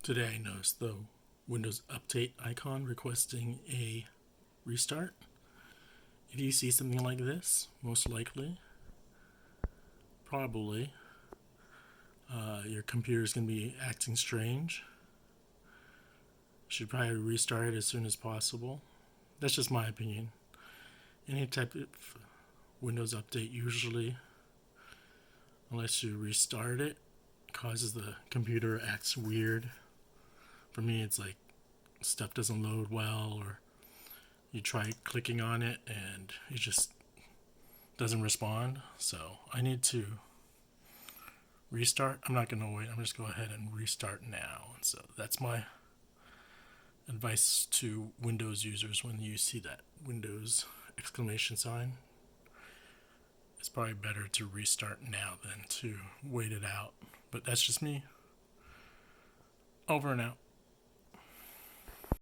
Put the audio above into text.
Today I noticed the Windows Update icon requesting a restart. If you see something like this, most likely, probably, your computer is going to be acting strange. You should probably restart it as soon as possible. That's just my opinion. Any type of Windows update usually, unless you restart it, causes the computer acts weird. For me, it's like stuff doesn't load well, or you try clicking on it and it just doesn't respond. So I need to restart. I'm not going to wait. I'm just going to go ahead and restart now. And so that's my advice to Windows users when you see that Windows exclamation sign. It's probably better to restart now than to wait it out. But that's just me. Over and out.